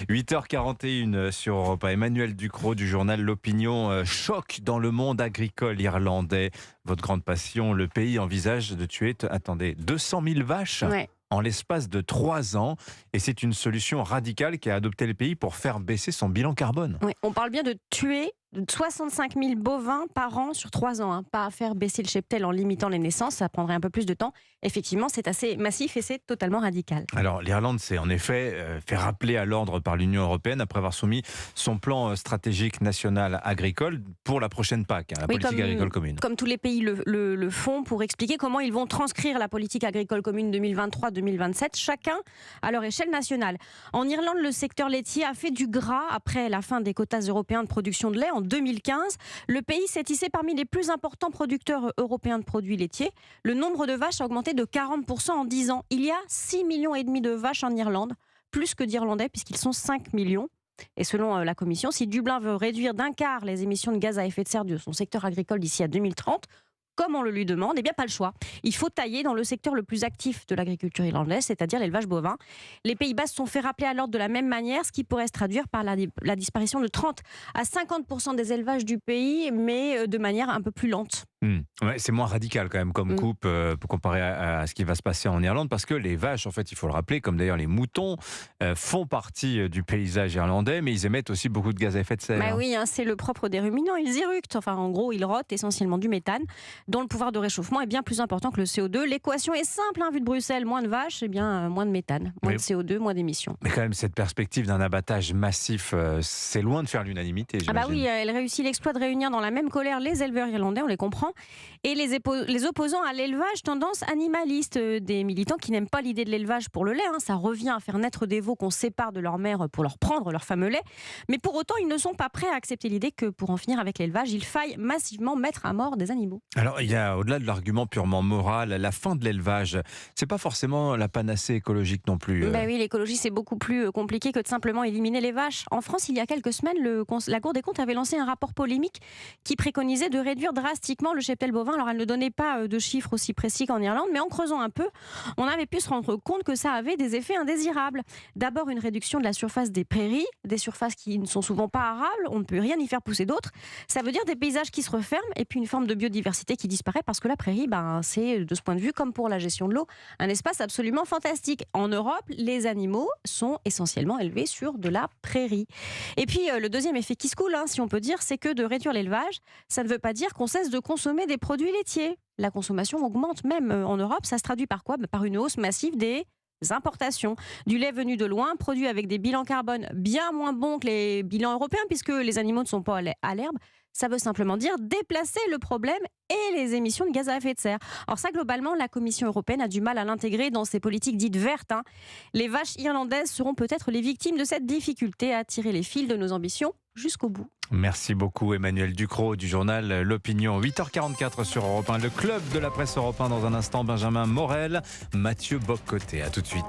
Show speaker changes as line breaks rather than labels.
8h41 sur Europe 1. Emmanuel Ducrot du journal L'Opinion. Choc dans le monde agricole irlandais. Votre grande passion, le pays envisage de tuer, attendez, 200 000 vaches
Ouais.
en l'espace de 3 ans. Et c'est une solution radicale qu'a adopté le pays pour faire baisser son bilan carbone.
Ouais, on parle bien de tuer 65 000 bovins par an sur 3 ans. Pas à faire baisser le cheptel en limitant les naissances, ça prendrait un peu plus de temps. Effectivement, c'est assez massif et c'est totalement radical.
Alors, l'Irlande s'est en effet fait rappeler à l'ordre par l'Union européenne après avoir soumis son plan stratégique national agricole pour la prochaine PAC, la politique agricole commune.
Comme tous les pays le font, pour expliquer comment ils vont transcrire la politique agricole commune 2023-2027, chacun à leur échelle nationale. En Irlande, le secteur laitier a fait du gras après la fin des quotas européens de production de lait en 2015. Le pays s'est hissé parmi les plus importants producteurs européens de produits laitiers. Le nombre de vaches a augmenté de 40% en 10 ans. Il y a 6,5 millions de vaches en Irlande, plus que d'Irlandais puisqu'ils sont 5 millions. Et selon la Commission, si Dublin veut réduire d'un quart les émissions de gaz à effet de serre de son secteur agricole d'ici à 2030, comme on le lui demande, eh bien pas le choix. Il faut tailler dans le secteur le plus actif de l'agriculture irlandaise, c'est-à-dire l'élevage bovin. Les Pays-Bas se sont fait rappeler à l'ordre de la même manière, ce qui pourrait se traduire par la disparition de 30 à 50% des élevages du pays, mais de manière un peu plus lente.
Ouais, c'est moins radical quand même comme coupe pour comparer à ce qui va se passer en Irlande, parce que les vaches, en fait, il faut le rappeler, comme d'ailleurs les moutons, font partie du paysage irlandais, mais ils émettent aussi beaucoup de gaz à effet de serre.
Bah oui, c'est le propre des ruminants, ils éructent. Enfin, en gros, ils rotent essentiellement du méthane, dont le pouvoir de réchauffement est bien plus important que le CO2. L'équation est simple, vu de Bruxelles, moins de vaches, moins de méthane, moins de CO2, moins d'émissions.
Mais quand même, cette perspective d'un abattage massif, c'est loin de faire l'unanimité,
Ah bah
j'imagine.
oui, elle réussit l'exploit de réunir dans la même colère les éleveurs irlandais, on les comprend, et les opposants à l'élevage tendance animaliste, des militants qui n'aiment pas l'idée de l'élevage pour le lait. Ça revient à faire naître des veaux qu'on sépare de leur mère pour leur prendre leur fameux lait. Mais pour autant, ils ne sont pas prêts à accepter l'idée que pour en finir avec l'élevage, il faille massivement mettre à mort des animaux.
Alors, il y a, au-delà de l'argument purement moral, la fin de l'élevage, c'est pas forcément la panacée écologique non plus.
Ben oui, l'écologie, c'est beaucoup plus compliqué que de simplement éliminer les vaches. En France, il y a quelques semaines, la Cour des comptes avait lancé un rapport polémique qui préconisait de réduire drastiquement le cheptel bovin. Alors, elle ne donnait pas de chiffres aussi précis qu'en Irlande, mais en creusant un peu, on avait pu se rendre compte que ça avait des effets indésirables. D'abord, une réduction de la surface des prairies, des surfaces qui ne sont souvent pas arables, on ne peut rien y faire pousser d'autres. Ça veut dire des paysages qui se referment et puis une forme de biodiversité qui disparaît parce que la prairie, c'est, de ce point de vue, comme pour la gestion de l'eau, un espace absolument fantastique. En Europe, les animaux sont essentiellement élevés sur de la prairie. Et puis, le deuxième effet qui se coule, si on peut dire, c'est que de réduire l'élevage, ça ne veut pas dire qu'on cesse de consommer des produits laitiers. La consommation augmente même en Europe. Ça se traduit par quoi ? Par une hausse massive des importations. Du lait venu de loin, produit avec des bilans carbone bien moins bons que les bilans européens, puisque les animaux ne sont pas à l'herbe. Ça veut simplement dire déplacer le problème et les émissions de gaz à effet de serre. Alors ça, globalement, la Commission européenne a du mal à l'intégrer dans ses politiques dites vertes. Les vaches irlandaises seront peut-être les victimes de cette difficulté à tirer les fils de nos ambitions jusqu'au bout.
Merci beaucoup Emmanuel Ducrot du journal L'Opinion. 8h44 sur Europe 1. Le club de la presse Europe 1 dans un instant. Benjamin Morel, Mathieu Boccoté. À tout de suite.